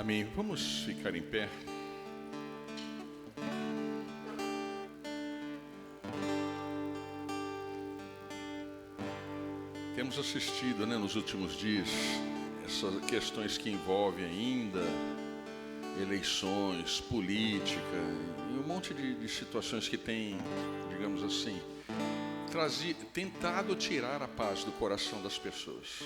Amém. Vamos ficar em pé. Temos assistido, nos últimos dias, essas questões que envolvem ainda eleições, política e um monte de situações que tem, digamos assim, tentado tirar a paz do coração das pessoas.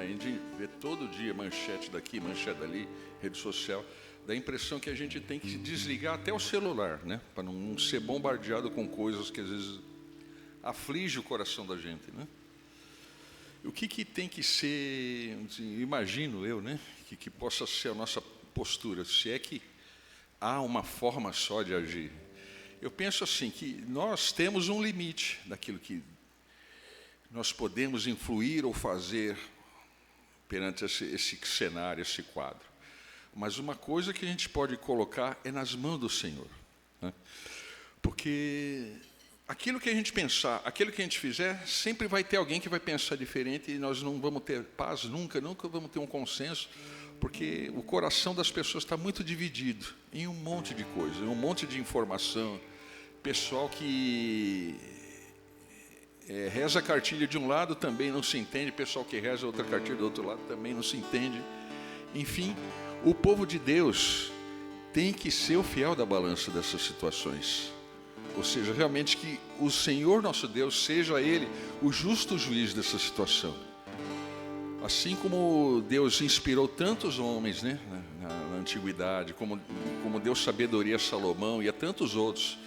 A gente vê todo dia manchete daqui, manchete dali, rede social, dá a impressão que a gente tem que desligar até o celular, para não ser bombardeado com coisas que às vezes aflige o coração da gente, O que tem que ser, imagino eu, que possa ser a nossa postura, se é que há uma forma só de agir. Eu penso assim, que nós temos um limite daquilo que nós podemos influir ou fazer perante esse cenário, esse quadro. Mas uma coisa que a gente pode colocar é nas mãos do Senhor. Porque aquilo que a gente pensar, aquilo que a gente fizer, sempre vai ter alguém que vai pensar diferente e nós não vamos ter paz nunca vamos ter um consenso, porque o coração das pessoas está muito dividido em um monte de coisa, em um monte de informação. Pessoal que reza a cartilha de um lado também não se entende, pessoal que reza outra cartilha do outro lado também não se entende. Enfim, o povo de Deus tem que ser o fiel da balança dessas situações. Ou seja, realmente que o Senhor nosso Deus seja Ele o justo juiz dessa situação. Assim como Deus inspirou tantos homens na antiguidade, como deu sabedoria a Salomão e a tantos outros,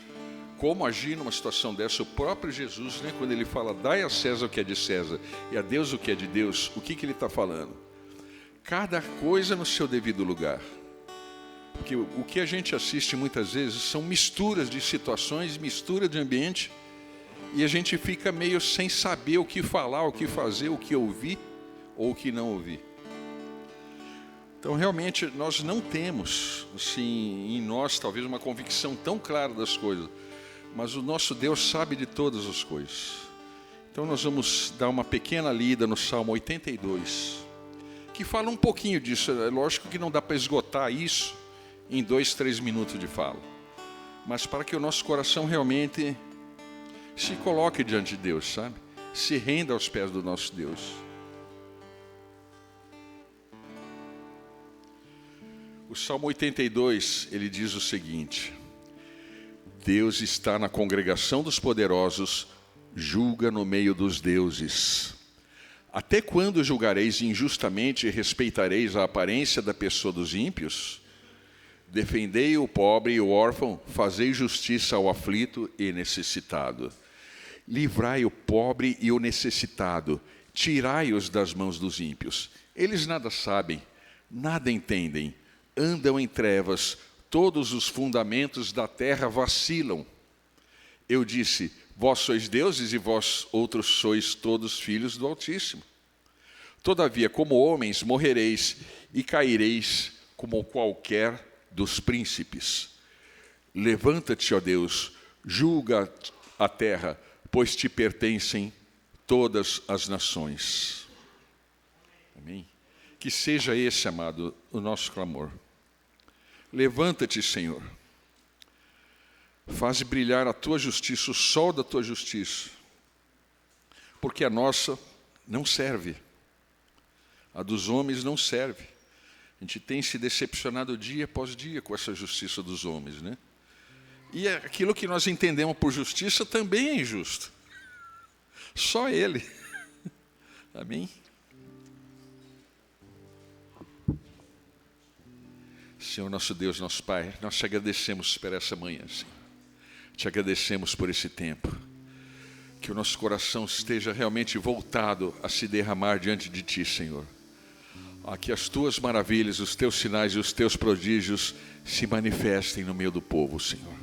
como agir numa situação dessa, o próprio Jesus, quando ele fala, dai a César o que é de César e a Deus o que é de Deus, o que ele está falando? Cada coisa no seu devido lugar. Porque o que a gente assiste muitas vezes são misturas de situações, mistura de ambiente, e a gente fica meio sem saber o que falar, o que fazer, o que ouvir ou o que não ouvir. Então, realmente, nós não temos, assim, em nós, talvez, uma convicção tão clara das coisas, mas o nosso Deus sabe de todas as coisas. Então, nós vamos dar uma pequena lida no Salmo 82, que fala um pouquinho disso. É lógico que não dá para esgotar isso em 2, 3 minutos de fala, mas para que o nosso coração realmente se coloque diante de Deus, sabe? Se renda aos pés do nosso Deus. O Salmo 82, ele diz o seguinte: Deus está na congregação dos poderosos, julga no meio dos deuses. Até quando julgareis injustamente e respeitareis a aparência da pessoa dos ímpios? Defendei o pobre e o órfão, fazei justiça ao aflito e necessitado. Livrai o pobre e o necessitado, tirai-os das mãos dos ímpios. Eles nada sabem, nada entendem, andam em trevas, todos os fundamentos da terra vacilam. Eu disse, vós sois deuses e vós outros sois todos filhos do Altíssimo. Todavia, como homens, morrereis e caireis como qualquer dos príncipes. Levanta-te, ó Deus, julga a terra, pois te pertencem todas as nações. Amém? Que seja esse, amado, o nosso clamor. Levanta-te, Senhor. Faz brilhar a tua justiça, o sol da tua justiça. Porque a nossa não serve. A dos homens não serve. A gente tem se decepcionado dia após dia com essa justiça dos homens, E aquilo que nós entendemos por justiça também é injusto. Só Ele. Amém? Senhor nosso Deus, nosso Pai, nós te agradecemos por essa manhã, Senhor. Te agradecemos por esse tempo. Que o nosso coração esteja realmente voltado a se derramar diante de Ti, Senhor. A que as Tuas maravilhas, os Teus sinais e os Teus prodígios se manifestem no meio do povo, Senhor.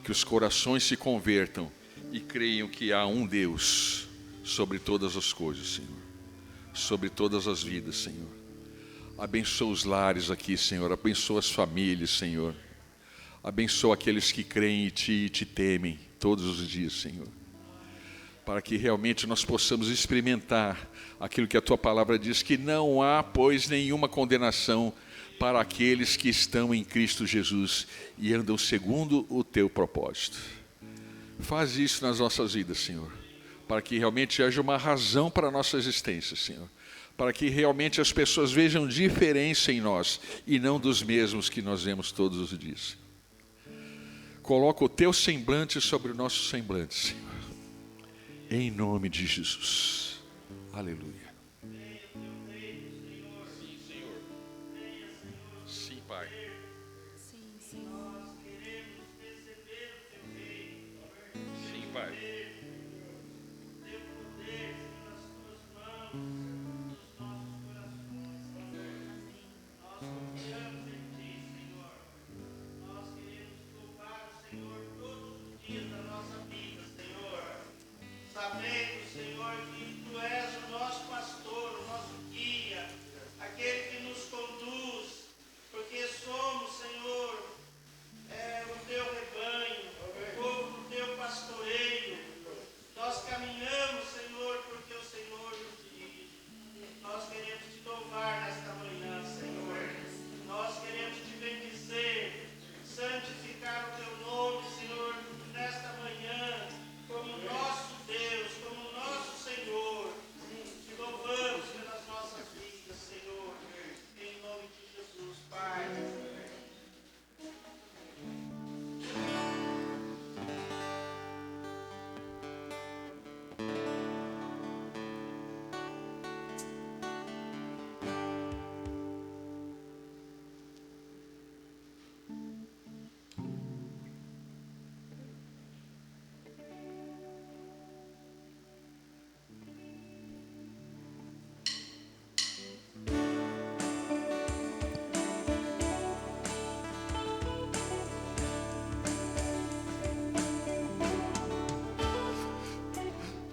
Que os corações se convertam e creiam que há um Deus sobre todas as coisas, Senhor. Sobre todas as vidas, Senhor. Abençoa os lares aqui, Senhor. Abençoa as famílias, Senhor. Abençoa aqueles que creem em Ti e Te temem todos os dias, Senhor. Para que realmente nós possamos experimentar aquilo que a Tua palavra diz, que não há, pois, nenhuma condenação para aqueles que estão em Cristo Jesus e andam segundo o teu propósito. Faz isso nas nossas vidas, Senhor, para que realmente haja uma razão para a nossa existência, Senhor, para que realmente as pessoas vejam diferença em nós e não dos mesmos que nós vemos todos os dias. Coloca o teu semblante sobre o nosso semblante, Senhor, em nome de Jesus. Aleluia. Sim, Senhor. Sim, Pai. Sim, Senhor. Sim, Pai. Sabendo, Senhor, que Tu és o nosso pastor, o nosso guia, aquele que nos conduz, porque somos, Senhor, o Teu rebanho, o povo do Teu pastoreio. Nós caminhamos, Senhor, porque o Senhor nos dirige. Nós queremos Te louvar nesta manhã, Senhor. Nós queremos Te bendizer, santificar o Teu nome, Senhor, nesta manhã, como nosso Deus, como nosso Senhor. Te louvamos pelas nossas vidas, Senhor, em nome de Jesus, Pai.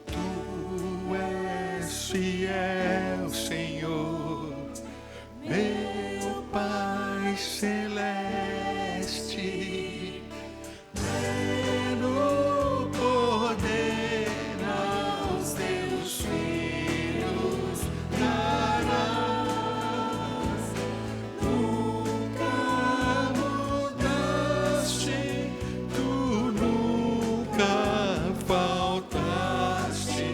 Tu és fiel, Senhor, meu Pai celeste, pleno poder aos teus filhos darás. Nunca mudaste, tu nunca faltaste,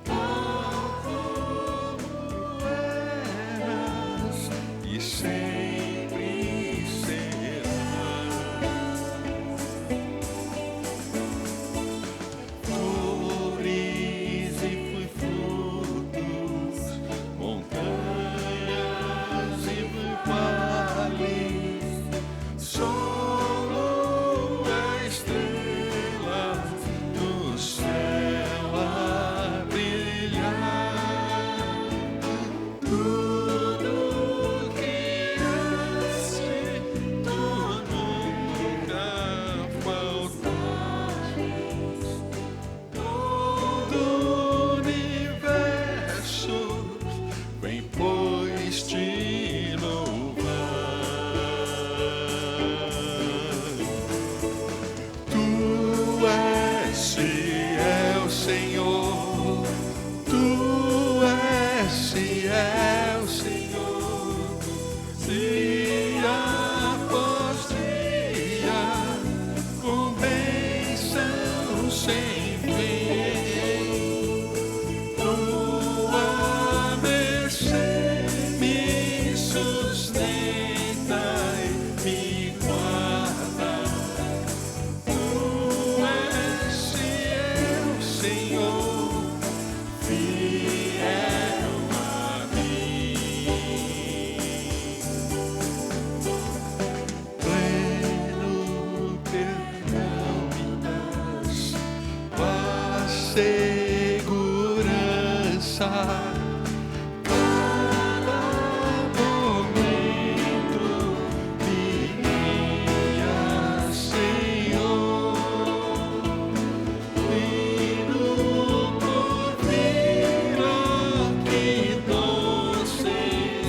tal como eras e sempre serás. Flores e frutos, montanhas e vales, sol, lua, estrelas do céu a brilhar. Tudo criaste, tu nunca faltaste. Todo o universo vem, pois, te louvar. Tu és fiel, Senhor. Tu és fiel, Senhor. Dia após dia, com bênção sem fim. Tua mercê me sustenta e me guarda. Tu és fiel, Senhor, fiel a mim. Pleno perdão me dás, paz, segurança. Cada momento me guia, Senhor. Vindo por vida, que doce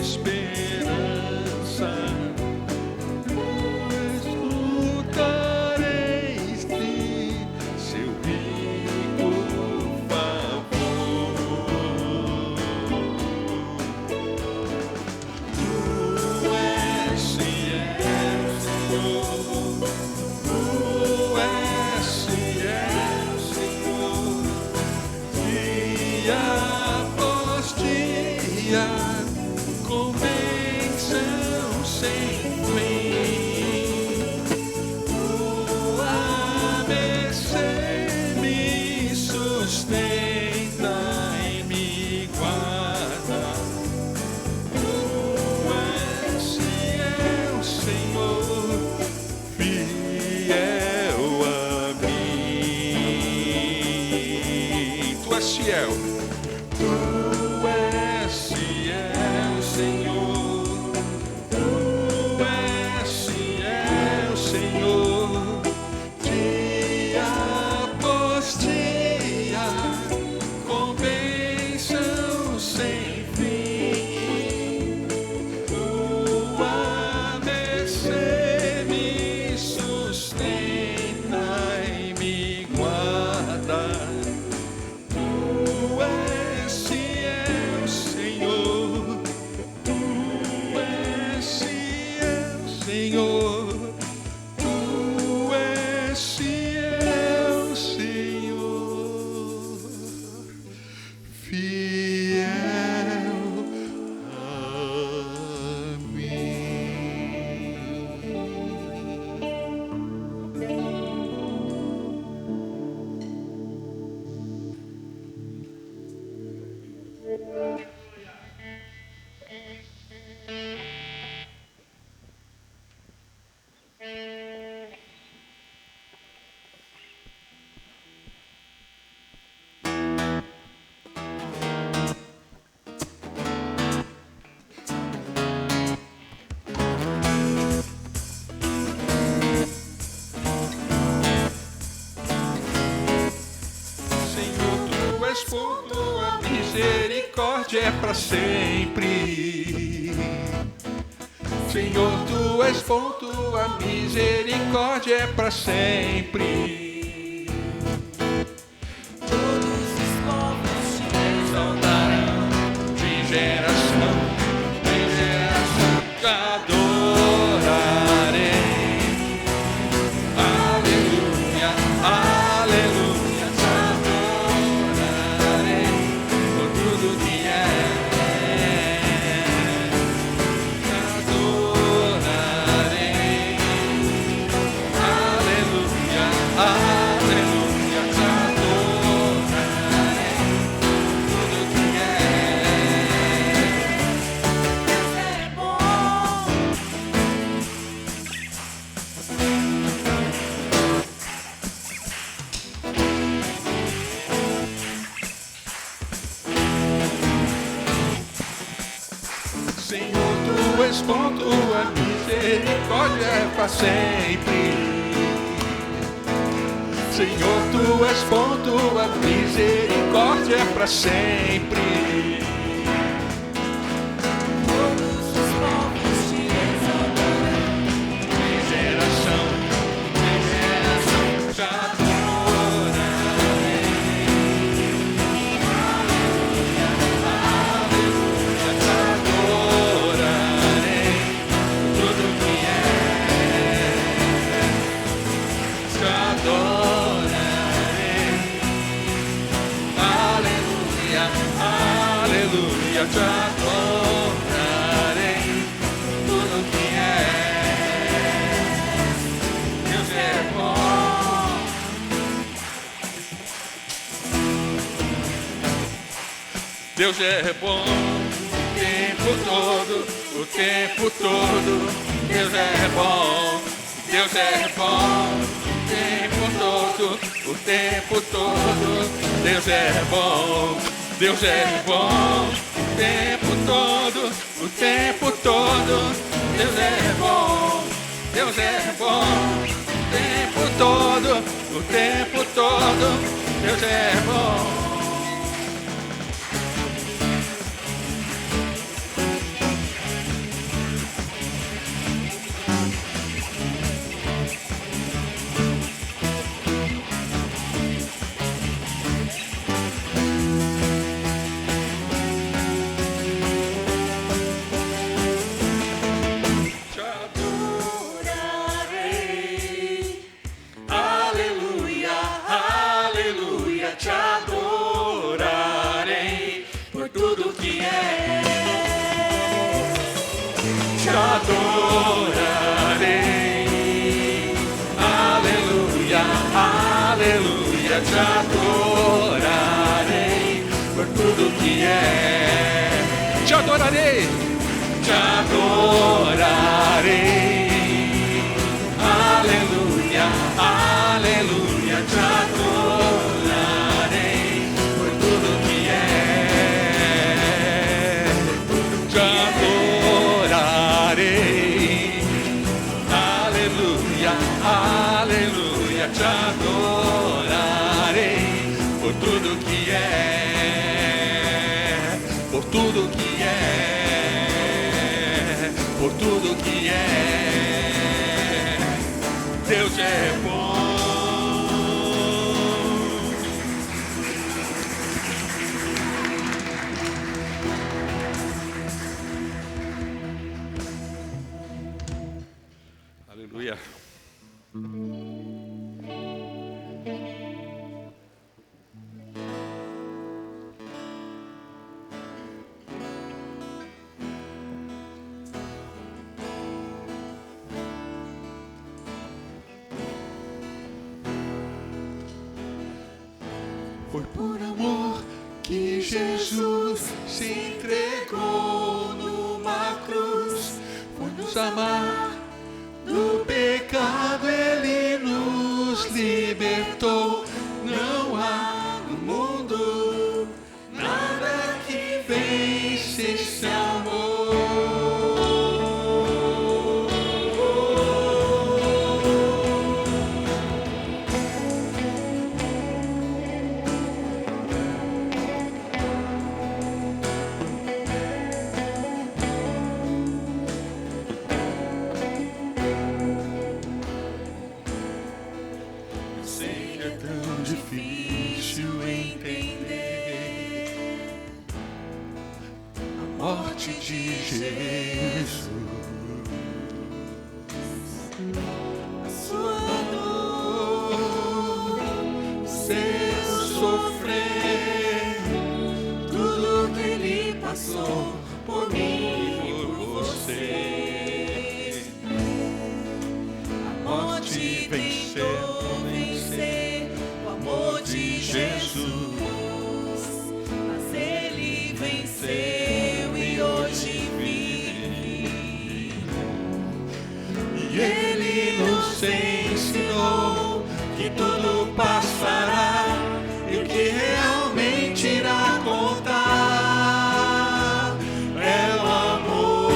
esperança. Escutareis de seu rico favor. Senhor, Tu és fiel, Senhor, fiel a mim. Senhor, Tu és bom, Tua misericórdia é para sempre. Senhor, Tu és bom, Tua misericórdia é para sempre. Todos os povos te Exaltarão de geração em geração, te adorarei. Aleluia, aleluia, te adorarei por tudo que é. Te adorarei. Aleluia, aleluia, te adorarei por tudo que é. é bom. Senhor, Tu és bom, Tua misericórdia é para sempre. Senhor, Tu és bom, Tua misericórdia é para sempre. Todos os povos te exaltarão. De geração em geração, te adorarei. Aleluia, aleluia, te adorarei. Tudo que é, te adorarei. Aleluia, aleluia, te adorarei. Tudo que é, Deus é bom. Deus é bom o tempo todo, o tempo todo. Deus é bom, Deus é bom o tempo todo, o tempo todo. Deus é bom, Deus é bom o tempo todo, o tempo todo. Deus é bom, Deus é bom o tempo todo, o tempo todo. Deus é bom. Te adorarei. Aleluia, aleluia, te adorarei por tudo que é. Te adorarei. Aleluia, aleluia, te adorarei por tudo que é. Te adorarei. Te adorarei. Aleluia, aleluia, te adorarei por tudo que é. Te adorarei. Aleluia, aleluia, te adorarei por tudo que é. Por tudo que é. Por tudo que é. Deus é bom. Aleluia. Foi por amor que Jesus se entregou numa cruz. Foi nos amar, do pecado Ele nos libertou. Não há no mundo nada que vence esse amor. Sei que é tão difícil entender a morte de Jesus, a sua dor, o seu sofrer, tudo que Ele passou por mim e por você. A morte tentou vencer o amor de Jesus, mas Ele venceu e hoje vive. E Ele nos ensinou que tudo passará e o que realmente irá contar é o amor.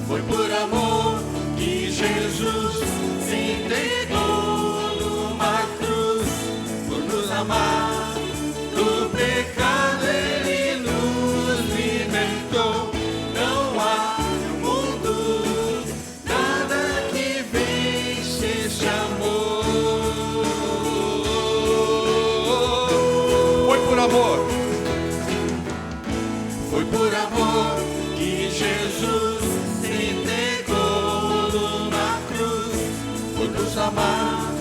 Foi por amor que Jesus se entregou numa cruz. Por nos amar, do pecado Ele nos libertou. Não há no mundo nada que vence esse amor. Foi por amor. Foi por amor que Jesus se entregou numa cruz. Por nos amar,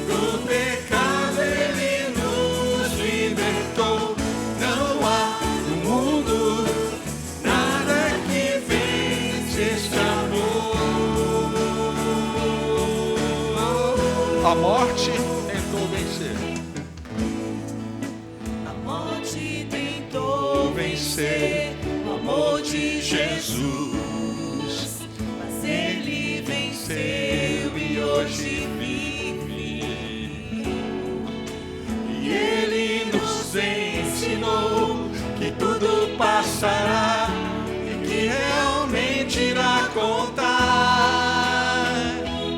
do pecado Ele nos libertou. Não há no mundo nada que vence esse amor. A morte tentou vencer. A morte tentou vencer o amor de Jesus, mas Ele venceu e hoje vive. E Ele nos ensinou que tudo passará e que realmente irá contar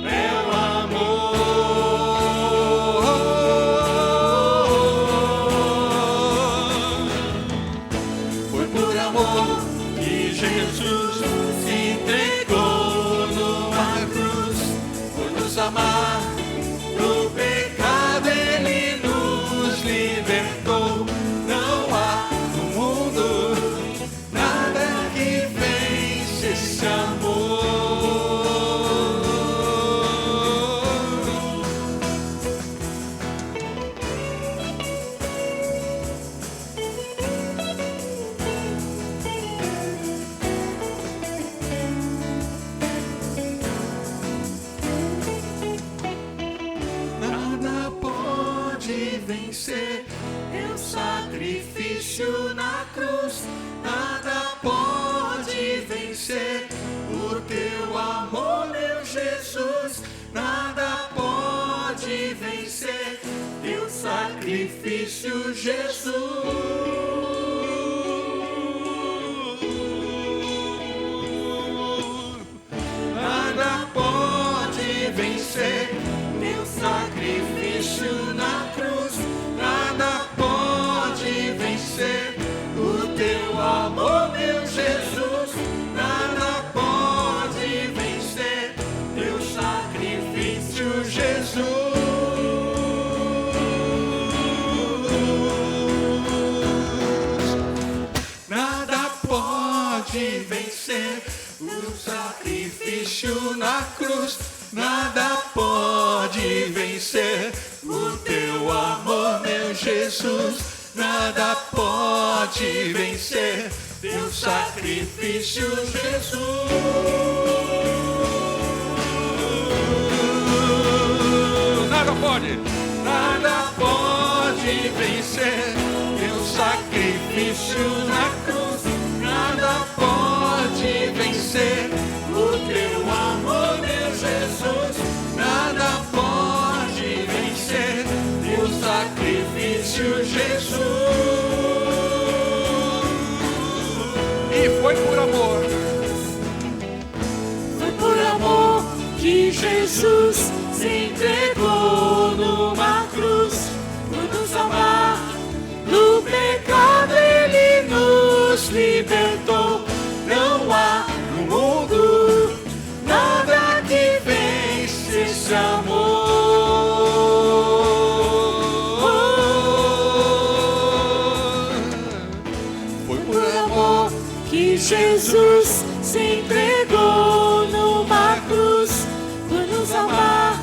é o amor. Foi por amor que Jesus se entregou numa cruz. Por nos amar, do pecado Ele nos libertou. Não há no mundo nada que vence esse amor. Nada pode vencer teu sacrifício na cruz. Nada pode vencer o teu amor, meu Jesus. Nada pode vencer teu sacrifício, Jesus. Nada pode vencer teu sacrifício na cruz. Nada pode vencer o teu amor, meu Jesus. Nada pode vencer teu sacrifício, Jesus. pode vencer o sacrifício na cruz. Nada pode vencer o teu amor, meu Jesus. Nada pode vencer teu sacrifício, Jesus. Nada pode vencer teu sacrifício na cruz. Nada pode vencer o teu amor, meu Jesus. Nada pode vencer teu sacrifício, Jesus. E foi por amor. Foi por amor que Jesus se entregou numa cruz. Por nos amar, do pecado Ele nos libertou. Não há no mundo nada que vence esse amor. Foi por amor Que Jesus se entregou numa cruz. Por nos amar,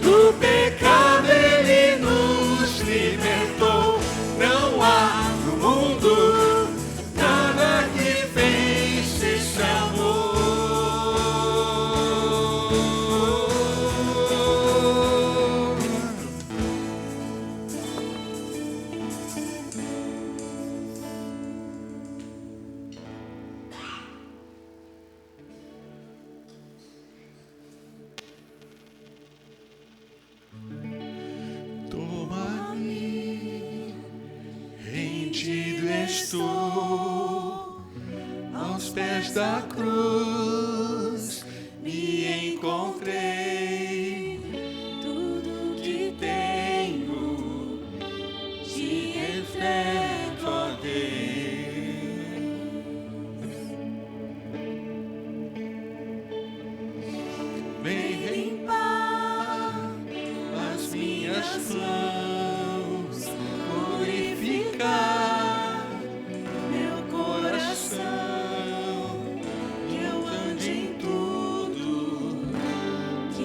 do pecado Ele nos libertou. Não há no mundo nada que vence esse amor. Toma-me, rendido estou aos pés da cruz. Me encontrei, Tudo que tenho te entrego, ó vem limpar as minhas mãos, purificar meu coração, que eu ande em tudo que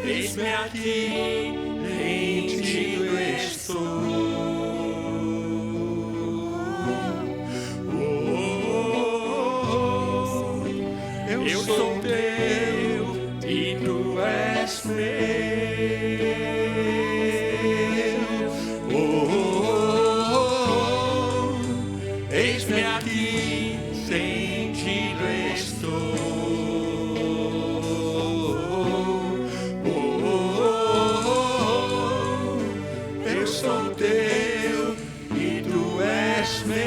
eis-me aqui, rendido estou. Eu sou teu e tu és meu. Eis-me aqui, sentido estou. Eu sou teu e tu és meu.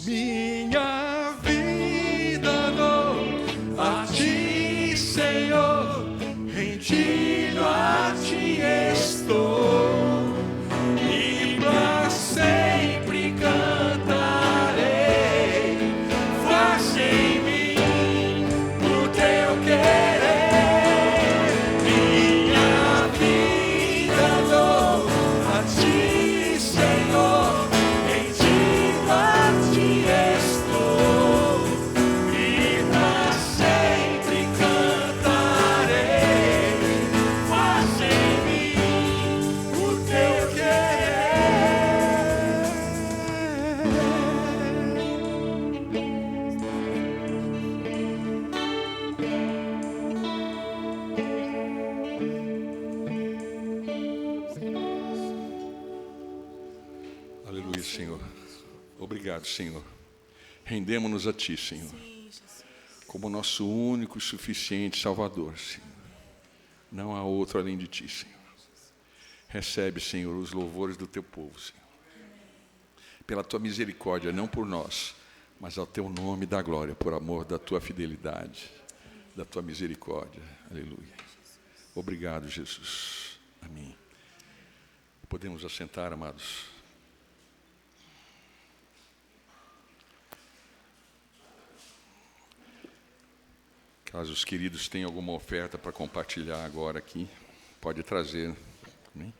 Minha vida dou a ti, Senhor, rendido a ti estou. E pra sempre cantarei, faz em mim o teu querer. Minha vida dou a ti, Senhor, rendido a ti estou. E pra sempre cantarei, faz em mim o teu Aleluia, Senhor. Obrigado, Senhor. Rendemos-nos a Ti, Senhor, como nosso único e suficiente Salvador, Senhor. Não há outro além de Ti, Senhor. Recebe, Senhor, os louvores do Teu povo, Senhor. Pela Tua misericórdia, não por nós, mas ao Teu nome da glória, por amor da Tua fidelidade, da Tua misericórdia. Aleluia. Obrigado, Jesus. Amém. Podemos assentar, amados. Caso os queridos tenham alguma oferta para compartilhar agora aqui, pode trazer. Amém?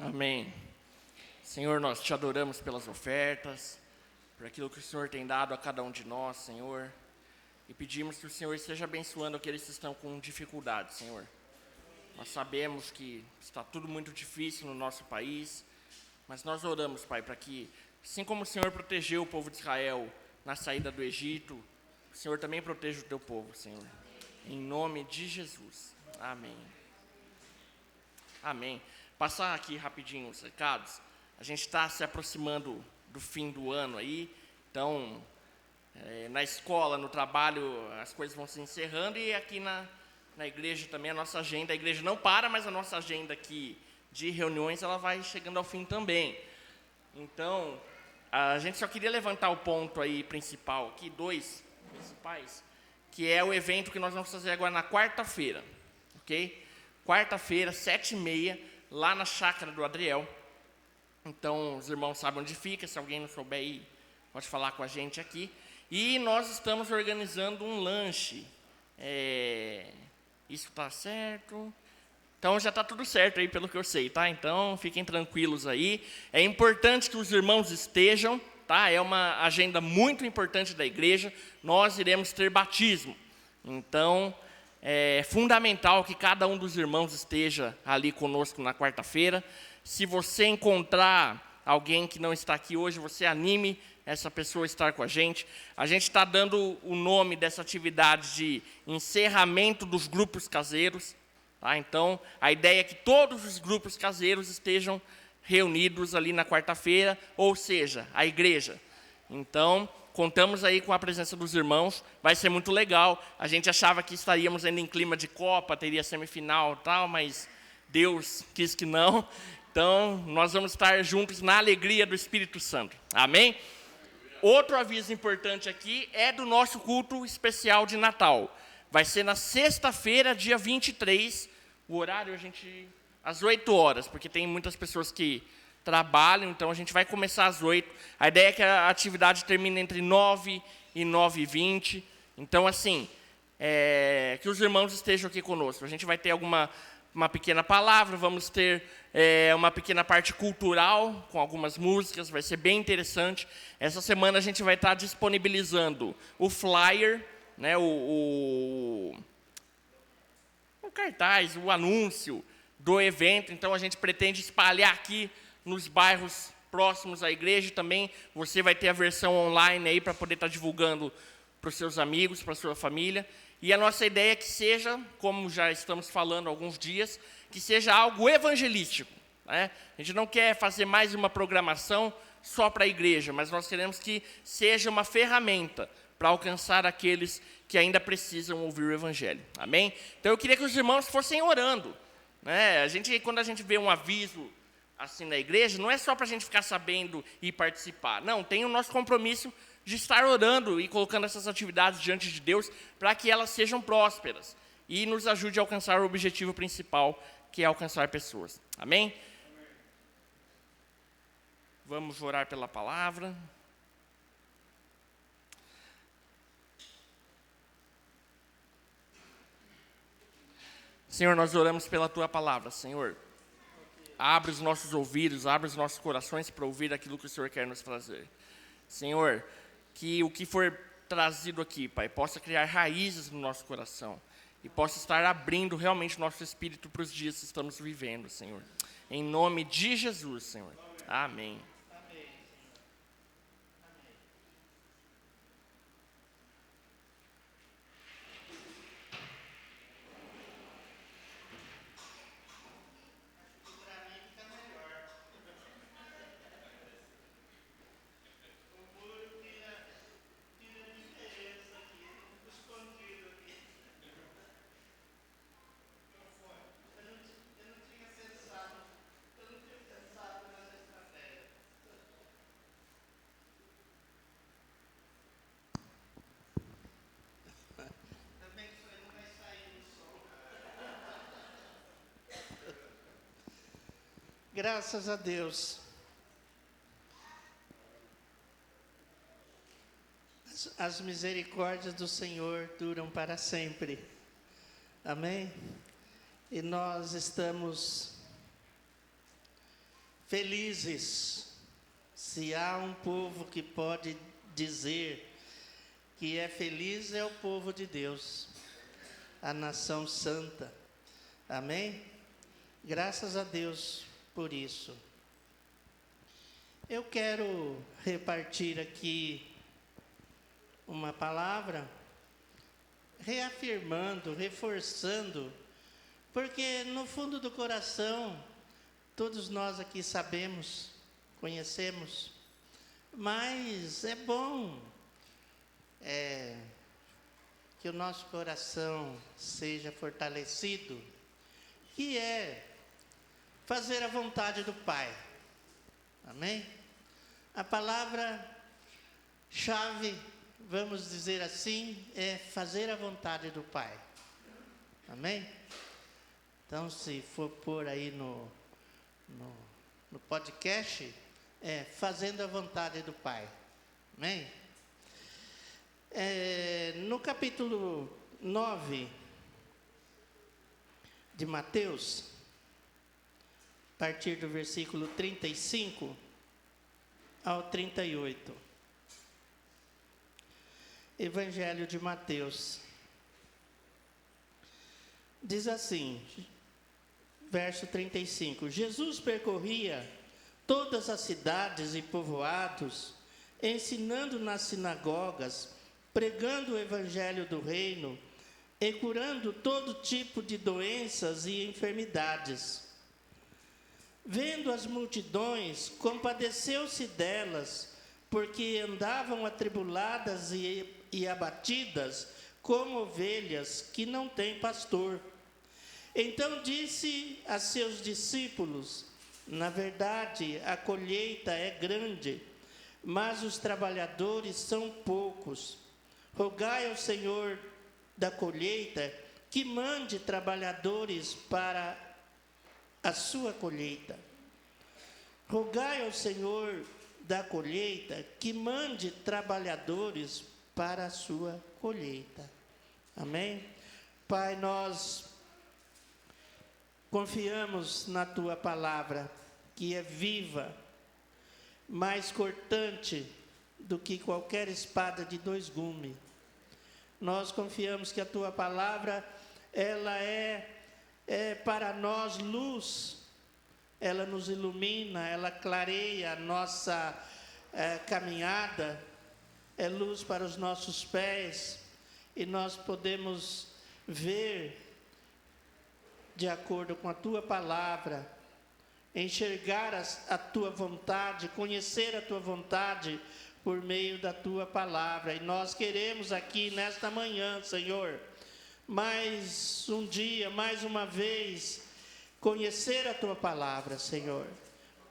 Amém. Senhor, nós te adoramos pelas ofertas, por aquilo que o Senhor tem dado a cada um de nós, Senhor. E pedimos que o Senhor esteja abençoando aqueles que estão com dificuldade, Senhor. Nós sabemos que está tudo muito difícil no nosso país, mas nós oramos, Pai, para que, assim como o Senhor protegeu o povo de Israel na saída do Egito, o Senhor também proteja o teu povo, Senhor. Em nome de Jesus. Amém. Amém. Passar aqui rapidinho os recados. A gente está se aproximando do fim do ano aí, então na escola, no trabalho, as coisas vão se encerrando e aqui na igreja também a nossa agenda, a igreja não para, mas a nossa agenda aqui de reuniões ela vai chegando ao fim também. Então, a gente só queria levantar o ponto aí principal aqui, dois principais, que é o evento que nós vamos fazer agora na quarta-feira, ok? Quarta-feira, 7h30, lá na chácara do Adriel. Então, os irmãos sabem onde fica, se alguém não souber aí, pode falar com a gente aqui. E nós estamos organizando um lanche. Isso está certo? Então, já está tudo certo aí, pelo que eu sei, tá? Então, fiquem tranquilos aí. É importante que os irmãos estejam, tá? É uma agenda muito importante da igreja. Nós iremos ter batismo. Então, é fundamental que cada um dos irmãos esteja ali conosco na quarta-feira. Se você encontrar alguém que não está aqui hoje, você anime essa pessoa a estar com a gente. A gente está dando o nome dessa atividade de encerramento dos grupos caseiros, Tá? Então, a ideia é que todos os grupos caseiros estejam reunidos ali na quarta-feira, ou seja, a igreja. Então, contamos aí com a presença dos irmãos, vai ser muito legal. A gente achava que estaríamos ainda em clima de Copa, teria semifinal e tal, mas Deus quis que não. Então, nós vamos estar juntos na alegria do Espírito Santo. Amém? Outro aviso importante aqui é do nosso culto especial de Natal. Vai ser na sexta-feira, dia 23, o horário às 8 horas, porque tem muitas pessoas que trabalham, então a gente vai começar às 8. A ideia é que a atividade termine entre 9 e 9h20. Então, assim, que os irmãos estejam aqui conosco. A gente vai ter uma pequena palavra, vamos ter uma pequena parte cultural, com algumas músicas, vai ser bem interessante. Essa semana a gente vai estar disponibilizando o flyer, né, o cartaz, o anúncio do evento. Então, a gente pretende espalhar aqui nos bairros próximos à igreja. E também você vai ter a versão online aí para poder estar divulgando para os seus amigos, para a sua família. E a nossa ideia é que seja, como já estamos falando há alguns dias, que seja algo evangelístico, né? A gente não quer fazer mais uma programação só para a igreja, mas nós queremos que seja uma ferramenta para alcançar aqueles que ainda precisam ouvir o evangelho. Amém? Então, eu queria que os irmãos fossem orando, né? Quando a gente vê um aviso assim na igreja, não é só para a gente ficar sabendo e participar. Não, tem o nosso compromisso de estar orando e colocando essas atividades diante de Deus para que elas sejam prósperas e nos ajude a alcançar o objetivo principal, que é alcançar pessoas. Amém? Vamos orar pela palavra. Senhor, nós oramos pela Tua palavra, Senhor. Abre os nossos ouvidos, abre os nossos corações para ouvir aquilo que o Senhor quer nos trazer. Senhor, que o que for trazido aqui, Pai, possa criar raízes no nosso coração e possa estar abrindo realmente o nosso espírito para os dias que estamos vivendo, Senhor. Em nome de Jesus, Senhor. Amém. Graças a Deus. As misericórdias do Senhor duram para sempre. Amém? E nós estamos felizes. Se há um povo que pode dizer que é feliz, é o povo de Deus, a nação santa. Amém? Graças a Deus por isso. Eu quero repartir aqui uma palavra, reafirmando, reforçando, porque no fundo do coração, todos nós aqui sabemos, conhecemos, mas é bom que o nosso coração seja fortalecido, que é fazer a vontade do Pai. Amém? A palavra-chave, vamos dizer assim, é fazer a vontade do Pai. Amém? Então, se for pôr aí no podcast, é fazendo a vontade do Pai. Amém? No capítulo 9 de Mateus, a partir do versículo 35 ao 38. Evangelho de Mateus. Diz assim, verso 35. Jesus percorria todas as cidades e povoados, ensinando nas sinagogas, pregando o evangelho do reino e curando todo tipo de doenças e enfermidades. Vendo as multidões, compadeceu-se delas, porque andavam atribuladas e abatidas, como ovelhas que não têm pastor. Então disse a seus discípulos: na verdade, a colheita é grande, mas os trabalhadores são poucos. Rogai ao Senhor da colheita que mande trabalhadores para a sua colheita. Rogai ao Senhor da colheita que mande trabalhadores para a sua colheita. Amém? Pai, nós confiamos na tua palavra, que é viva, mais cortante do que qualquer espada de 2 gumes. Nós confiamos que a tua palavra, ela é para nós luz, ela nos ilumina, ela clareia a nossa caminhada, é luz para os nossos pés, e nós podemos ver de acordo com a tua palavra, enxergar a tua vontade, conhecer a tua vontade por meio da tua palavra. E nós queremos aqui nesta manhã, Senhor, mais um dia, mais uma vez, conhecer a tua palavra, Senhor,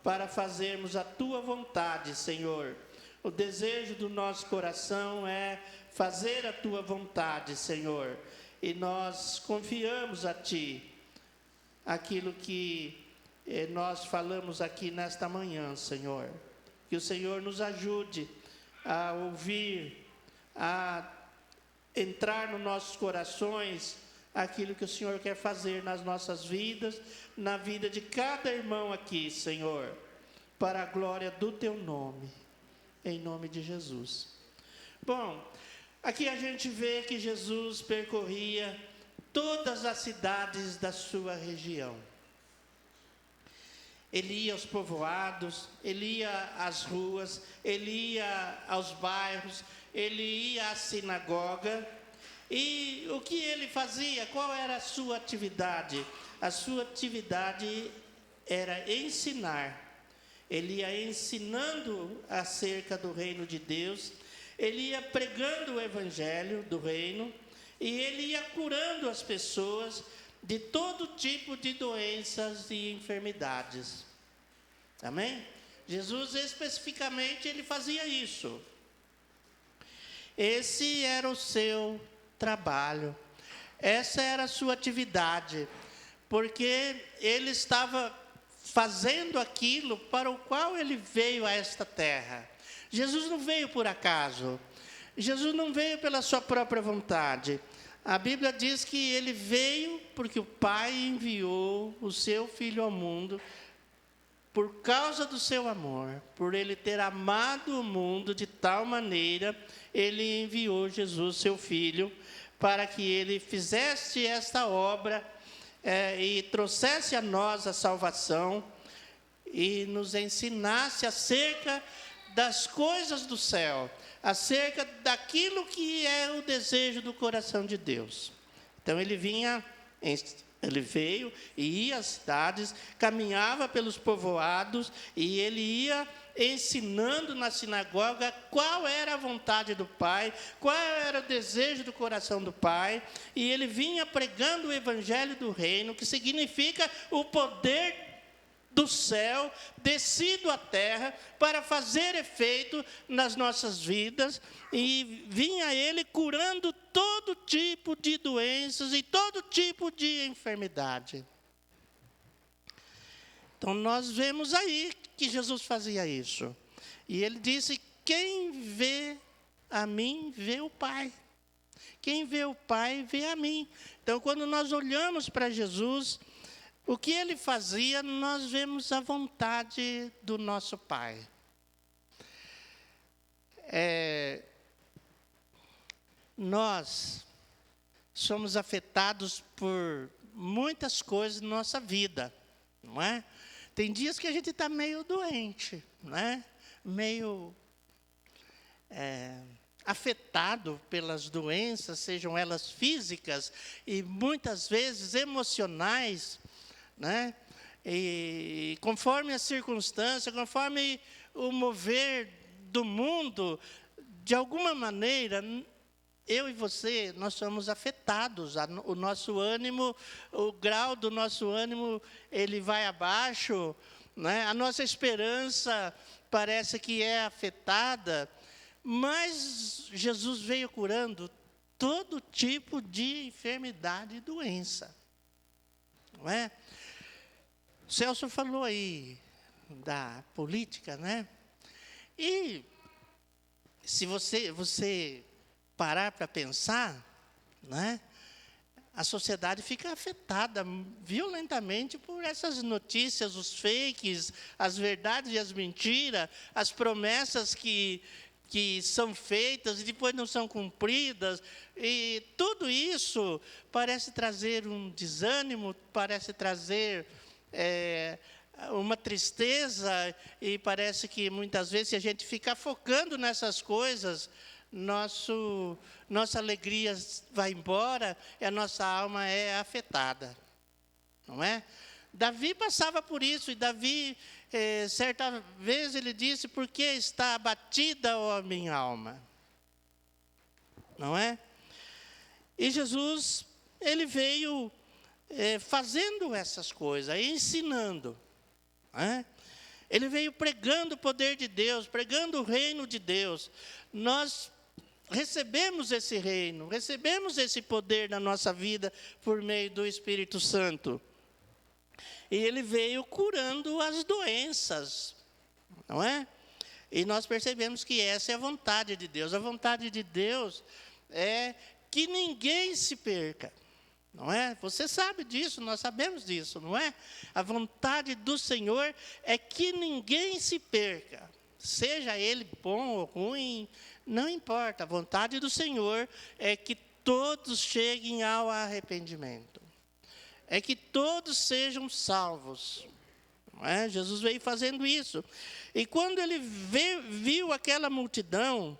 para fazermos a tua vontade, Senhor. O desejo do nosso coração é fazer a tua vontade, Senhor, e nós confiamos a ti aquilo que nós falamos aqui nesta manhã, Senhor. Que o Senhor nos ajude a ouvir, a entrar nos nossos corações aquilo que o Senhor quer fazer nas nossas vidas, na vida de cada irmão aqui, Senhor, para a glória do teu nome, em nome de Jesus. Bom, aqui a gente vê que Jesus percorria todas as cidades da sua região. Ele ia aos povoados, ele ia às ruas, ele ia aos bairros, ele ia à sinagoga. E o que ele fazia? Qual era a sua atividade? A sua atividade era ensinar. Ele ia ensinando acerca do reino de Deus, ele ia pregando o evangelho do reino, e ele ia curando as pessoas de todo tipo de doenças e enfermidades. Amém? Jesus especificamente ele fazia isso. Esse era o seu trabalho, essa era a sua atividade, porque ele estava fazendo aquilo para o qual ele veio a esta terra. Jesus não veio por acaso, Jesus não veio pela sua própria vontade. A Bíblia diz que ele veio porque o Pai enviou o seu Filho ao mundo por causa do seu amor, por ele ter amado o mundo de tal maneira, ele enviou Jesus, seu Filho, para que ele fizesse esta obra e trouxesse a nós a salvação e nos ensinasse acerca das coisas do céu, acerca daquilo que é o desejo do coração de Deus. Então ele veio e ia às cidades, caminhava pelos povoados e ele ia ensinando na sinagoga qual era a vontade do Pai, qual era o desejo do coração do Pai, e ele vinha pregando o evangelho do reino, que significa o poder do céu descido à terra para fazer efeito nas nossas vidas, e vinha ele curando todo tipo de doenças e todo tipo de enfermidade. Então nós vemos aí que Jesus fazia isso. E ele disse: quem vê a mim, vê o Pai. Quem vê o Pai, vê a mim. Então quando nós olhamos para Jesus, o que ele fazia, nós vemos a vontade do nosso Pai. Nós somos afetados por muitas coisas na nossa vida, não é? Tem dias que a gente está meio doente, não é? Meio afetado pelas doenças, sejam elas físicas e muitas vezes emocionais, né? E conforme a circunstância, conforme o mover do mundo, de alguma maneira, eu e você, nós somos afetados. O nosso ânimo, o grau do nosso ânimo, ele vai abaixo, né? A nossa esperança parece que é afetada, mas Jesus veio curando todo tipo de enfermidade e doença, não é? O Celso falou aí da política, né? E se você parar para pensar, né? A sociedade fica afetada violentamente por essas notícias, os fakes, as verdades e as mentiras, as promessas que são feitas e depois não são cumpridas. E tudo isso parece trazer um desânimo, parece trazer uma tristeza, e parece que muitas vezes, se a gente ficar focando nessas coisas, nossa alegria vai embora e a nossa alma é afetada, não é? Davi passava por isso, e Davi, certa vez, ele disse: por que está abatida, ó minha alma? Não é? E Jesus, ele veio fazendo essas coisas, ensinando, não é? Ele veio pregando o poder de Deus, pregando o reino de Deus. Nós recebemos esse reino, recebemos esse poder na nossa vida por meio do Espírito Santo. E ele veio curando as doenças, não é? E nós percebemos que essa é a vontade de Deus. A vontade de Deus é que ninguém se perca, não é? Você sabe disso, nós sabemos disso, não é? A vontade do Senhor é que ninguém se perca, seja ele bom ou ruim, não importa. A vontade do Senhor é que todos cheguem ao arrependimento, é que todos sejam salvos, não é? Jesus veio fazendo isso. E quando ele viu aquela multidão,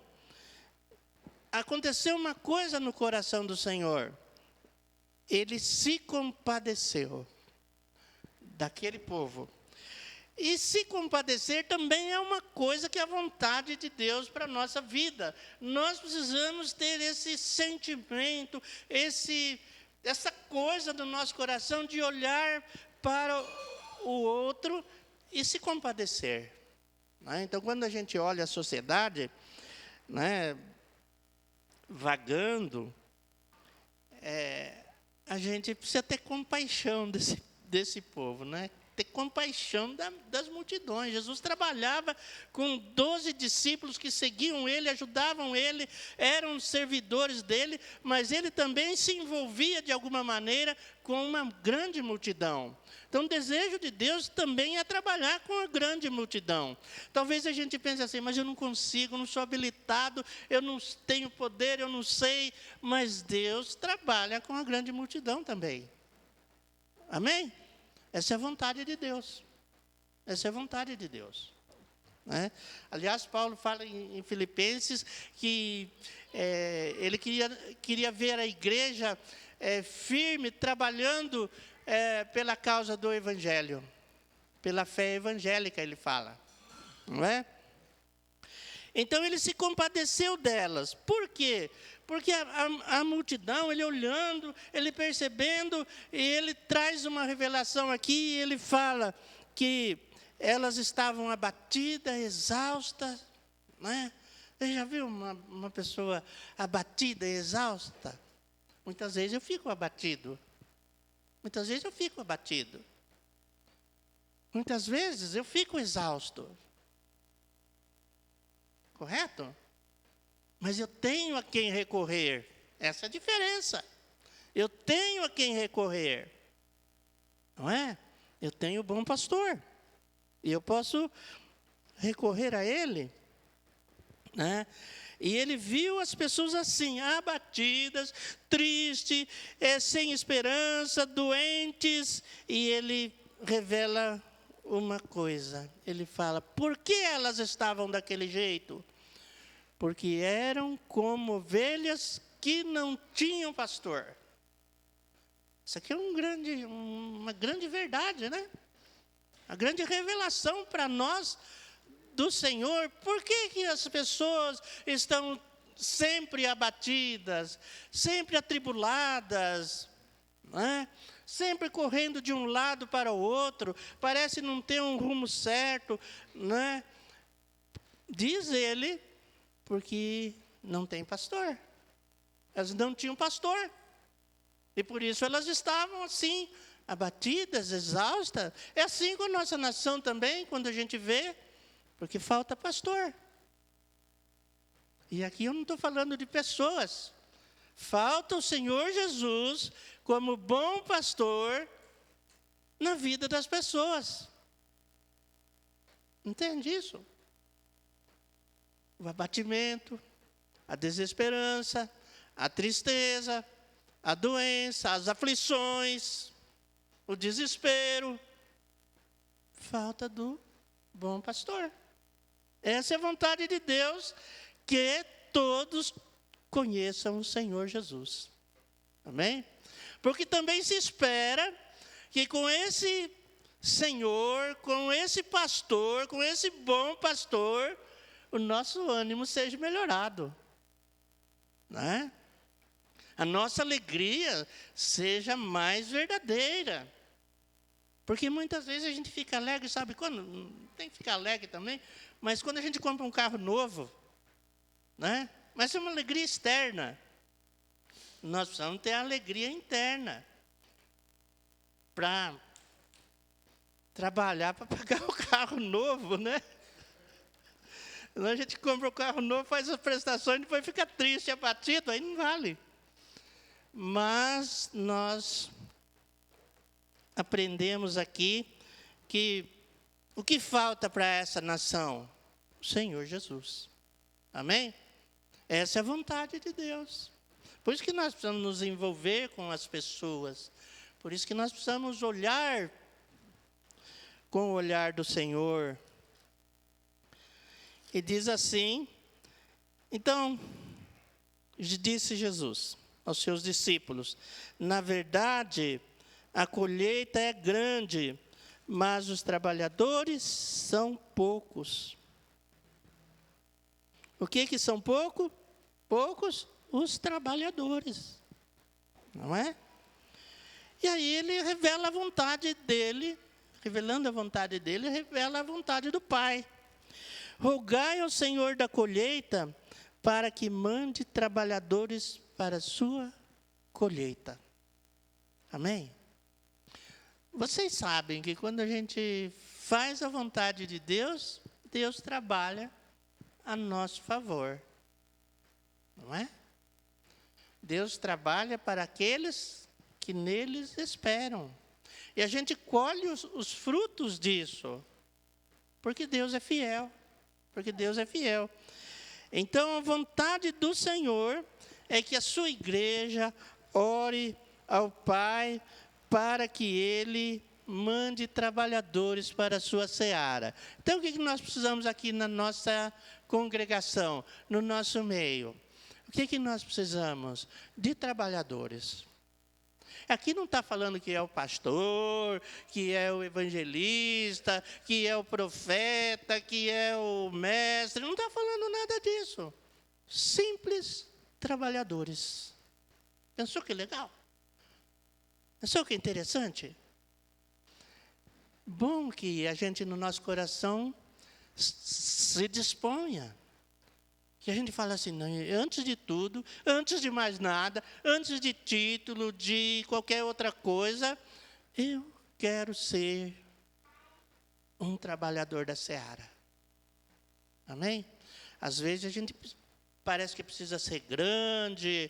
aconteceu uma coisa no coração do Senhor. Ele se compadeceu daquele povo. E se compadecer também é uma coisa que é a vontade de Deus para a nossa vida. Nós precisamos ter esse sentimento, essa coisa do nosso coração de olhar para o outro e se compadecer, né? Então, quando a gente olha a sociedade, né, vagando, a gente precisa ter compaixão desse povo, né? Ter compaixão das multidões. Jesus trabalhava com 12 discípulos que seguiam ele, ajudavam ele, eram servidores dele, mas ele também se envolvia de alguma maneira com uma grande multidão. Então, o desejo de Deus também é trabalhar com a grande multidão. Talvez a gente pense assim: mas eu não consigo, não sou habilitado, eu não tenho poder, eu não sei. Mas Deus trabalha com a grande multidão também. Amém? Essa é a vontade de Deus. Essa é a vontade de Deus, né? Aliás, Paulo fala em Filipenses que ele queria ver a igreja firme, trabalhando pela causa do Evangelho, pela fé evangélica, ele fala, não é? Então, ele se compadeceu delas. Por quê? Porque a multidão, ele olhando, ele percebendo, e ele traz uma revelação aqui, e ele fala que elas estavam abatidas, exaustas, né? Você já viu uma pessoa abatida, exausta? Muitas vezes eu fico abatido. Muitas vezes eu fico abatido. Muitas vezes eu fico exausto. Correto? Mas eu tenho a quem recorrer. Essa é a diferença. Eu tenho a quem recorrer. Não é? Eu tenho o bom pastor. E eu posso recorrer a ele, né? E ele viu as pessoas assim, abatidas, tristes, sem esperança, doentes. E ele revela uma coisa. Ele fala: por que elas estavam daquele jeito? porque eram como ovelhas que não tinham pastor. Isso aqui é uma grande verdade, né? A grande revelação para nós do Senhor. Por que as pessoas estão sempre abatidas, sempre atribuladas, né? Sempre correndo de um lado para o outro, parece não ter um rumo certo, né? Diz ele, porque não tem pastor. Elas não tinham pastor. E por isso elas estavam assim, abatidas, exaustas. É assim com a nossa nação também, quando a gente vê, porque falta pastor. E aqui eu não estou falando de pessoas. Falta o Senhor Jesus como bom pastor na vida das pessoas. Entende isso? O abatimento, a desesperança, a tristeza, a doença, as aflições, o desespero. Falta do bom pastor. Essa é a vontade de Deus, que todos conheçam o Senhor Jesus. Amém? Porque também se espera que com esse Senhor, com esse pastor, com esse bom pastor, o nosso ânimo seja melhorado, né? A nossa alegria seja mais verdadeira. Porque muitas vezes a gente fica alegre, sabe quando? Tem que ficar alegre também, mas quando a gente compra um carro novo, né? Mas é uma alegria externa. Nós precisamos ter a alegria interna para trabalhar para pagar o carro novo, né? A gente compra o carro novo, faz as prestações, depois fica triste, abatido, aí não vale. Mas nós aprendemos aqui que o que falta para essa nação? O Senhor Jesus. Amém? Essa é a vontade de Deus. Por isso que nós precisamos nos envolver com as pessoas. Por isso que nós precisamos olhar com o olhar do Senhor. E diz assim, então, disse Jesus aos seus discípulos, na verdade, a colheita é grande, mas os trabalhadores são poucos. O que são poucos? Poucos? Os trabalhadores. Não é? E aí ele revela a vontade dele, revelando a vontade dele, revela a vontade do Pai. Rogai ao Senhor da colheita para que mande trabalhadores para a sua colheita. Amém? Vocês sabem que quando a gente faz a vontade de Deus, Deus trabalha a nosso favor. Não é? Deus trabalha para aqueles que neles esperam. E a gente colhe os frutos disso. Porque Deus é fiel. Porque Deus é fiel. Então, a vontade do Senhor é que a sua igreja ore ao Pai para que Ele mande trabalhadores para a sua seara. Então, o que nós precisamos aqui na nossa congregação, no nosso meio? O que nós precisamos? De trabalhadores. Aqui não está falando que é o pastor, que é o evangelista, que é o profeta, que é o mestre. Não está falando nada disso. Simples trabalhadores. Pensou que legal? Pensou que interessante? Bom que a gente no nosso coração se disponha. Que a gente fala assim, não, antes de tudo, antes de mais nada, antes de título, de qualquer outra coisa, eu quero ser um trabalhador da seara. Amém? Às vezes a gente parece que precisa ser grande,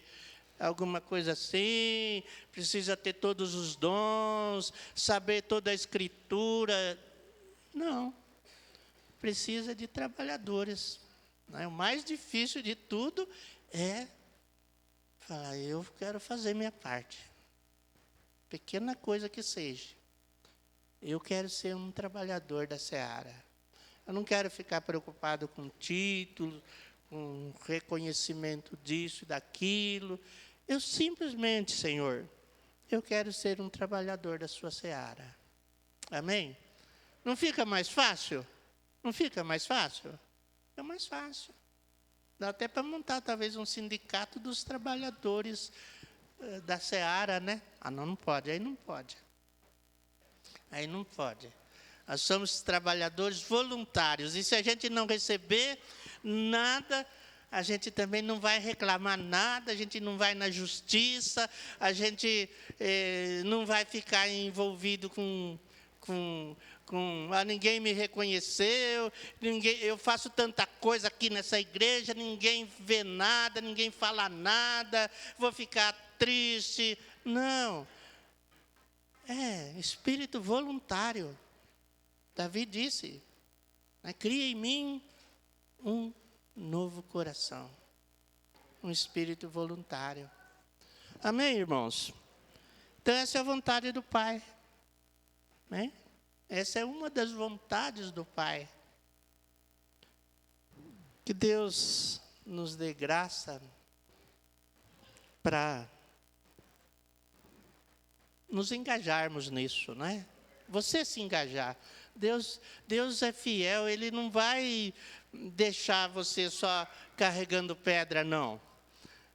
alguma coisa assim, precisa ter todos os dons, saber toda a escritura. Não, precisa de trabalhadores. O mais difícil de tudo é falar, eu quero fazer minha parte. Pequena coisa que seja. Eu quero ser um trabalhador da seara. Eu não quero ficar preocupado com título, com reconhecimento disso e daquilo. Eu simplesmente, Senhor, eu quero ser um trabalhador da sua seara. Amém? Não fica mais fácil? Não fica mais fácil? É mais fácil. Dá até para montar talvez um sindicato dos trabalhadores da seara, né? Ah, não pode, aí não pode. Aí não pode. Nós somos trabalhadores voluntários. E se a gente não receber nada, a gente também não vai reclamar nada, a gente não vai na justiça, a gente não vai ficar envolvido com ninguém me reconheceu, eu faço tanta coisa aqui nessa igreja, ninguém vê nada, ninguém fala nada, vou ficar triste. Não. É espírito voluntário. Davi disse, cria em mim um novo coração, um espírito voluntário. Amém, irmãos? Então essa é a vontade do Pai. Né? Essa é uma das vontades do Pai. Que Deus nos dê graça para nos engajarmos nisso, né? Você se engajar. Deus é fiel, Ele não vai deixar você só carregando pedra, não.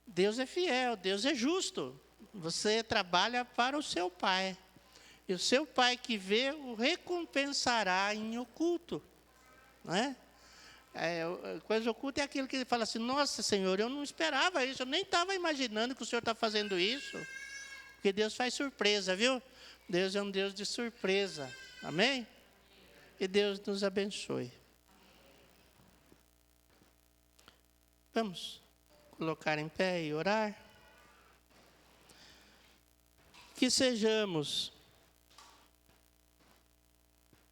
Deus é fiel, Deus é justo. Você trabalha para o seu Pai. E o seu Pai que vê, o recompensará em oculto. Não é? Coisa oculta é aquilo que ele fala assim, nossa, Senhor, eu não esperava isso, eu nem estava imaginando que o Senhor está fazendo isso. Porque Deus faz surpresa, viu? Deus é um Deus de surpresa. Amém? E Deus nos abençoe. Vamos colocar em pé e orar? Que sejamos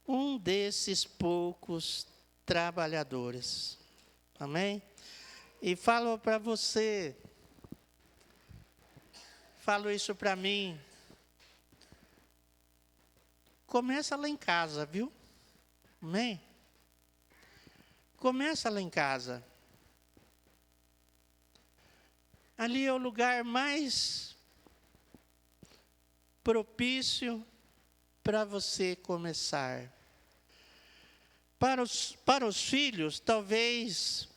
um desses poucos trabalhadores. Amém? E falo para você, falo isso para mim. Começa lá em casa, viu? Amém? Começa lá em casa. Ali é o lugar mais propício para você começar. Para os filhos, talvez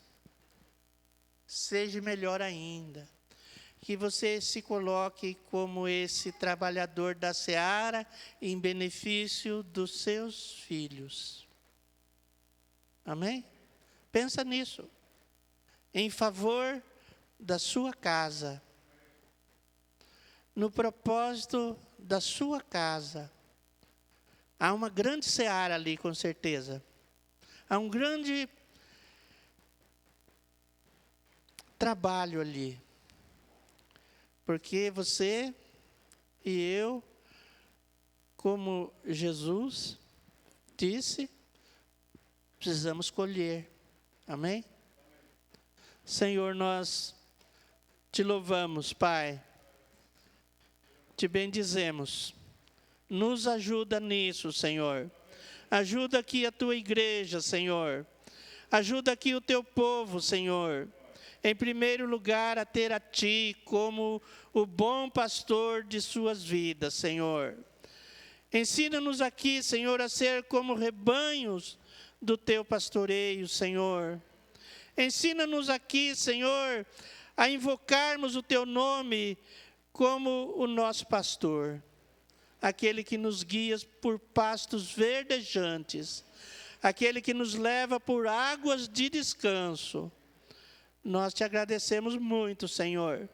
seja melhor ainda. Que você se coloque como esse trabalhador da seara em benefício dos seus filhos. Amém? Pensa nisso. Em favor da sua casa. No propósito da sua casa. Há uma grande seara ali, com certeza. Há um grande trabalho ali. Porque você e eu, como Jesus disse, precisamos colher. Amém? Senhor, nós te louvamos, Pai. Te bendizemos. Nos ajuda nisso, Senhor. Ajuda aqui a tua igreja, Senhor. Ajuda aqui o teu povo, Senhor. Em primeiro lugar, a ter a Ti como o bom pastor de suas vidas, Senhor. Ensina-nos aqui, Senhor, a ser como rebanhos do Teu pastoreio, Senhor. Ensina-nos aqui, Senhor, a invocarmos o Teu nome como o nosso pastor. Aquele que nos guia por pastos verdejantes. Aquele que nos leva por águas de descanso. Nós te agradecemos muito, Senhor,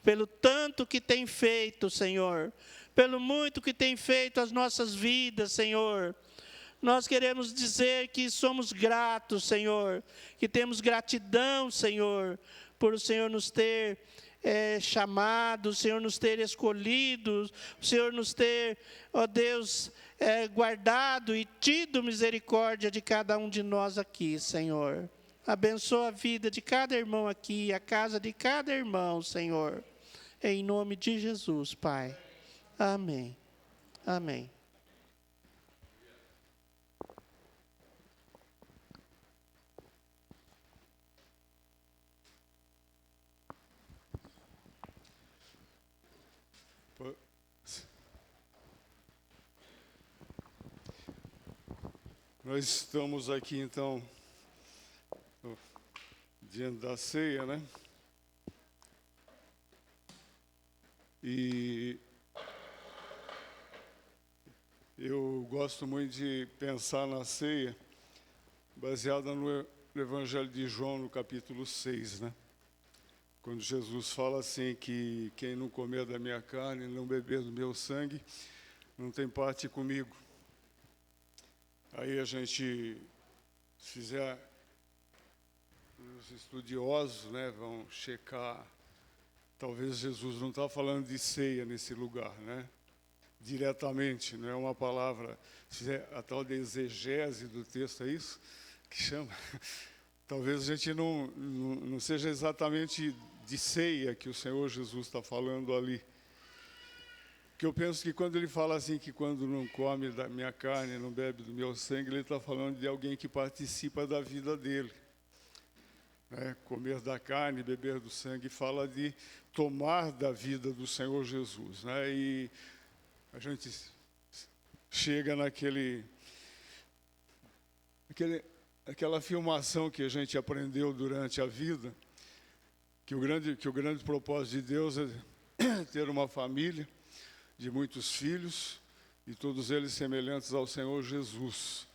pelo tanto que tem feito, Senhor, pelo muito que tem feito as nossas vidas, Senhor. Nós queremos dizer que somos gratos, Senhor, que temos gratidão, Senhor, por o Senhor nos ter chamado, o Senhor nos ter escolhido, o Senhor nos ter, ó Deus, guardado e tido misericórdia de cada um de nós aqui, Senhor. Abençoa a vida de cada irmão aqui, a casa de cada irmão, Senhor. Em nome de Jesus, Pai. Amém. Amém. Nós estamos aqui, então, diante da ceia, né? E eu gosto muito de pensar na ceia baseada no Evangelho de João, no capítulo 6, né? Quando Jesus fala assim que quem não comer da minha carne e não beber do meu sangue, não tem parte comigo. Aí a gente, se fizer, os estudiosos, né, vão checar, talvez Jesus não está falando de ceia nesse lugar, né? Diretamente, não é uma palavra, se fizer a tal de exegese do texto, é isso que chama? Talvez a gente não seja exatamente de ceia que o Senhor Jesus está falando ali. Porque eu penso que quando ele fala assim, que quando não come da minha carne, não bebe do meu sangue, ele está falando de alguém que participa da vida dele. Né? Comer da carne, beber do sangue, fala de tomar da vida do Senhor Jesus. Né? E a gente chega aquela afirmação que a gente aprendeu durante a vida, que o grande propósito de Deus é ter uma família de muitos filhos, e todos eles semelhantes ao Senhor Jesus.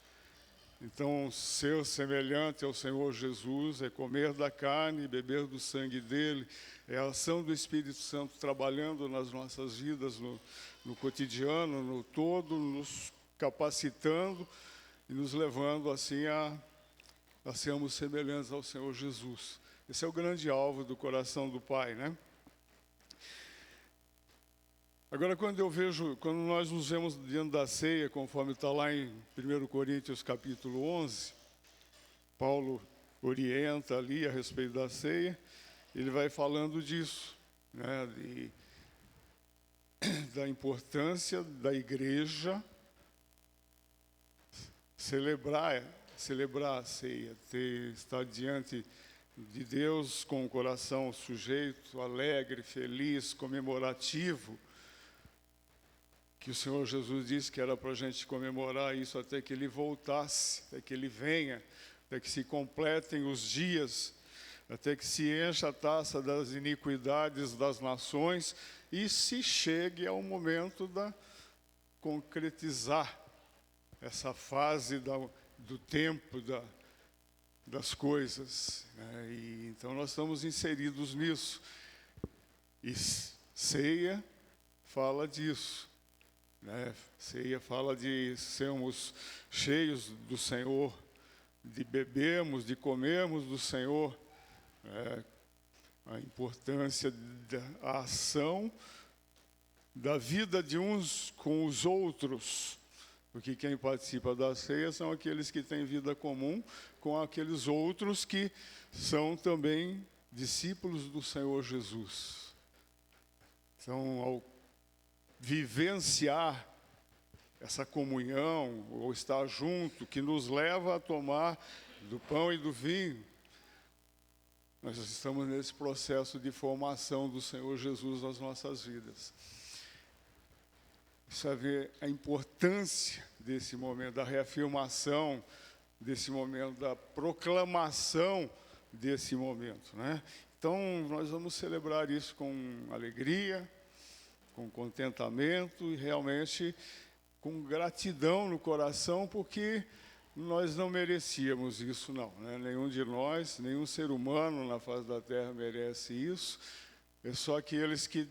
Então, ser semelhante ao Senhor Jesus é comer da carne e beber do sangue dele, é a ação do Espírito Santo trabalhando nas nossas vidas, no cotidiano, no todo, nos capacitando e nos levando assim a sermos semelhantes ao Senhor Jesus. Esse é o grande alvo do coração do Pai, né? Agora, quando nós nos vemos diante da ceia, conforme está lá em 1 Coríntios capítulo 11, Paulo orienta ali a respeito da ceia, ele vai falando disso, né, da importância da igreja celebrar a ceia, estar diante de Deus com o coração sujeito, alegre, feliz, comemorativo, que o Senhor Jesus disse que era para a gente comemorar isso até que Ele voltasse, até que Ele venha, até que se completem os dias, até que se encha a taça das iniquidades das nações e se chegue ao momento da concretizar essa fase do tempo das coisas. Né? E então nós estamos inseridos nisso. E ceia fala disso. Né? Ceia fala de sermos cheios do Senhor, de bebermos, de comermos do Senhor. A importância da ação da vida de uns com os outros, porque quem participa da ceia são aqueles que têm vida comum com aqueles outros que são também discípulos do Senhor Jesus. Então, ao vivenciar essa comunhão, ou estar junto, que nos leva a tomar do pão e do vinho, nós estamos nesse processo de formação do Senhor Jesus nas nossas vidas. Saber a importância desse momento, da reafirmação desse momento, da proclamação desse momento, né? Então, nós vamos celebrar isso com alegria, com contentamento e realmente com gratidão no coração, porque nós não merecíamos isso, não, né? Nenhum de nós, nenhum ser humano na face da terra merece isso. É só aqueles que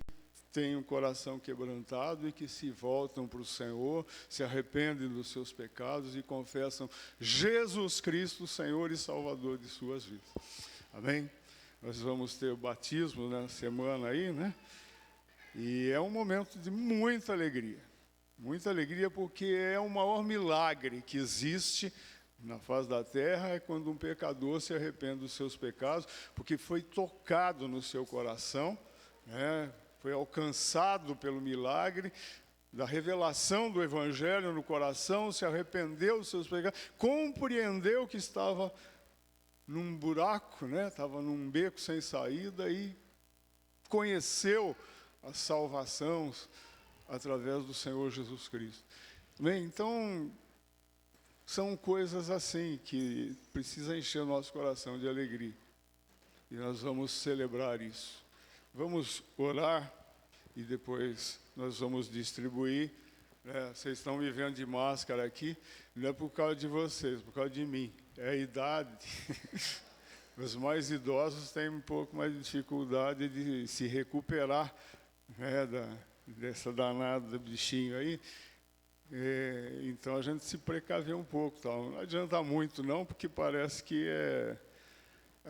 têm um coração quebrantado e que se voltam para o Senhor, se arrependem dos seus pecados e confessam Jesus Cristo, Senhor e Salvador de suas vidas. Amém? Nós vamos ter o batismo na semana aí, né? E é um momento de muita alegria porque é o maior milagre que existe na face da terra, é quando um pecador se arrepende dos seus pecados, porque foi tocado no seu coração, né? Foi alcançado pelo milagre da revelação do Evangelho no coração, se arrependeu dos seus pecados, compreendeu que estava num buraco, né? Estava num beco sem saída e conheceu a salvação através do Senhor Jesus Cristo. Bem, então, São coisas assim que precisam encher o nosso coração de alegria. E nós vamos celebrar isso. Vamos orar e depois nós vamos distribuir. Vocês estão me vendo de máscara aqui, não é por causa de vocês, é por causa de mim. É a idade. Os mais idosos têm um pouco mais de dificuldade de se recuperar, né, dessa danada bichinho aí. Então a gente se precaver um pouco. Não adianta muito não, porque parece que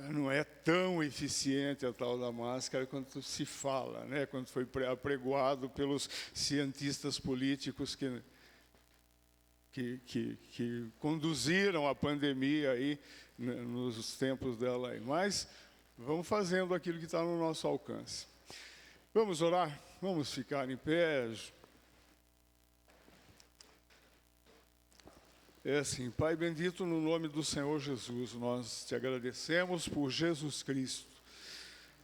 não é tão eficiente a tal da máscara quanto se fala, né? Quando foi apregoado pelos cientistas políticos que conduziram a pandemia aí, né, nos tempos dela aí. Mas vamos fazendo aquilo que está no nosso alcance. Vamos orar? Vamos ficar em pé. Assim, Pai bendito, no nome do Senhor Jesus, nós te agradecemos por Jesus Cristo,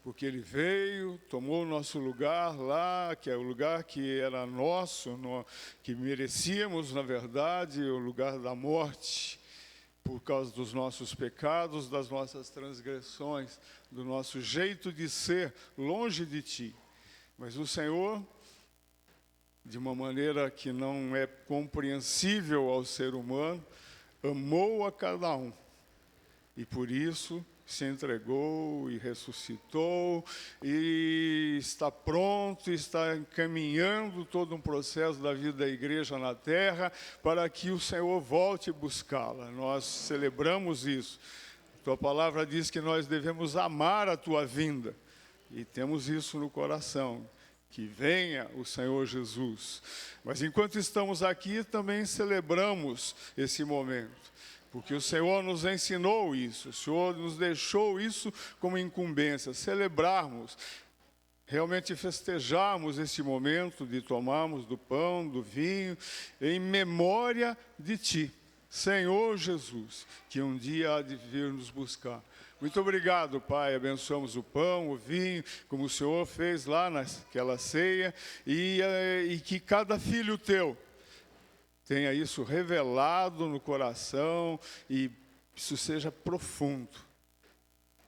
porque Ele veio, tomou o nosso lugar lá, que é o lugar que era nosso, que merecíamos, na verdade, o lugar da morte, por causa dos nossos pecados, das nossas transgressões, do nosso jeito de ser longe de Ti. Mas o Senhor, de uma maneira que não é compreensível ao ser humano, amou a cada um. E por isso se entregou e ressuscitou, e está pronto, está encaminhando todo um processo da vida da igreja na terra, para que o Senhor volte buscá-la. Nós celebramos isso. Tua palavra diz que nós devemos amar a Tua vinda, e temos isso no coração. Que venha o Senhor Jesus. Mas enquanto estamos aqui, também celebramos esse momento, porque o Senhor nos ensinou isso, o Senhor nos deixou isso como incumbência, celebrarmos, realmente festejarmos esse momento de tomarmos do pão, do vinho, em memória de Ti, Senhor Jesus, que um dia há de vir nos buscar. Muito obrigado, Pai, abençoamos o pão, o vinho, como o Senhor fez lá naquela ceia, e que cada filho Teu tenha isso revelado no coração, e isso seja profundo,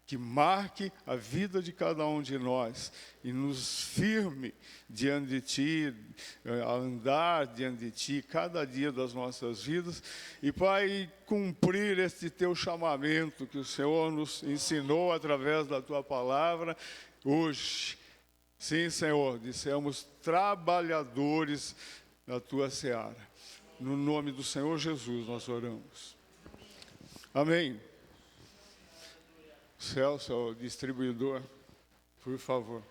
que marque a vida de cada um de nós, e nos firme diante de Ti, a andar diante de Ti, cada dia das nossas vidas, e, Pai, cumprir este Teu chamamento que o Senhor nos ensinou através da Tua palavra hoje. Sim, Senhor, dissemos trabalhadores da Tua seara. No nome do Senhor Jesus nós oramos. Amém. Celso, o distribuidor, por favor.